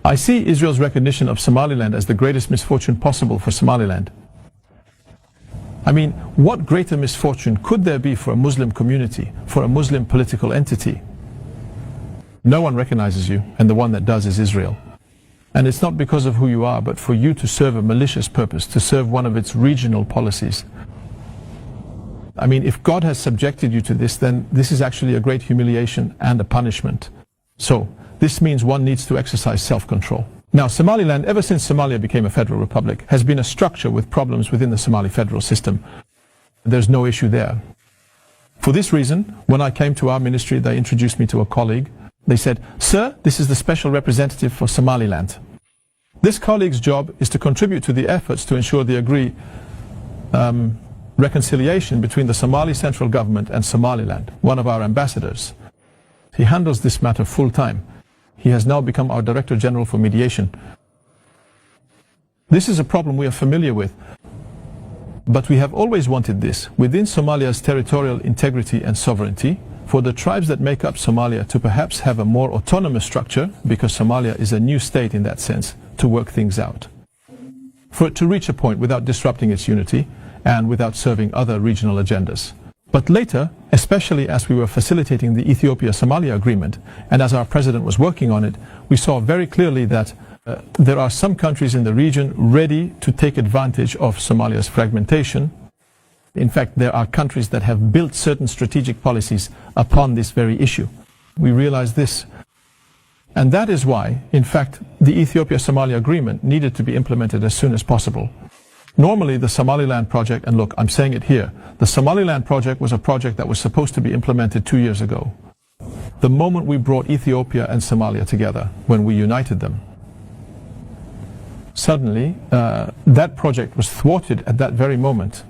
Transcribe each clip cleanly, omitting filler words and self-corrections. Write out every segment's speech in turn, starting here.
I see Israel's recognition of Somaliland as the greatest misfortune possible for Somaliland. I mean, what greater misfortune could there be for a Muslim community, for a Muslim political entity? No one recognizes you, and the one that does is Israel. And it's not because of who you are, but for you to serve a malicious purpose, to serve one of its regional policies. I mean, if God has subjected you to this, then this is actually a great humiliation and a punishment. So, this means one needs to exercise self-control. Now, Somaliland, ever since Somalia became a federal republic, has been a structure with problems within the Somali federal system. There's no issue there. For this reason, when I came to our ministry, they introduced me to a colleague. They said, "Sir, this is the special representative for Somaliland." This colleague's job is to contribute to the efforts to ensure the agreed reconciliation between the Somali central government and Somaliland, one of our ambassadors. He handles this matter full-time. He has now become our Director General for mediation. This is a problem we are familiar with, but we have always wanted this, within Somalia's territorial integrity and sovereignty, for the tribes that make up Somalia to perhaps have a more autonomous structure, because Somalia is a new state in that sense, to work things out. For it to reach a point without disrupting its unity and without serving other regional agendas. But later, especially as we were facilitating the Ethiopia-Somalia agreement, and as our president was working on it, we saw very clearly that there are some countries in the region ready to take advantage of Somalia's fragmentation. In fact, there are countries that have built certain strategic policies upon this very issue. We realize this. And that is why, in fact, the Ethiopia-Somalia agreement needed to be implemented as soon as possible. Normally, the Somaliland project, and look, I'm saying it here, the Somaliland project was a project that was supposed to be implemented 2 years ago. The moment we brought Ethiopia and Somalia together, when we united them, suddenly that project was thwarted at that very moment.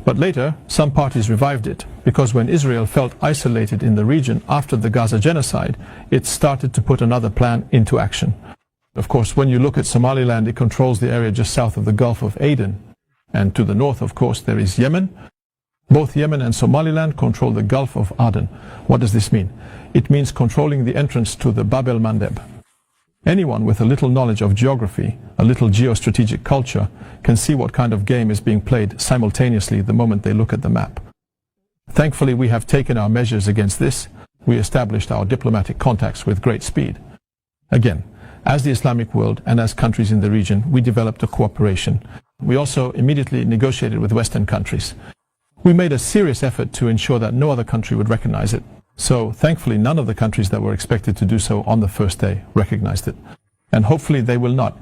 But later, some parties revived it, because when Israel felt isolated in the region after the Gaza genocide, it started to put another plan into action. Of course, when you look at Somaliland, it controls the area just south of the Gulf of Aden. And to the north, of course, there is Yemen. Both Yemen and Somaliland control the Gulf of Aden. What does this mean? It means controlling the entrance to the Babul Mandab. Anyone with a little knowledge of geography, a little geostrategic culture, can see what kind of game is being played simultaneously the moment they look at the map. Thankfully, we have taken our measures against this. We established our diplomatic contacts with great speed. Again, as the Islamic world and as countries in the region, we developed a cooperation. We also immediately negotiated with Western countries. We made a serious effort to ensure that no other country would recognize it. So, thankfully, none of the countries that were expected to do so on the first day recognized it. And hopefully they will not.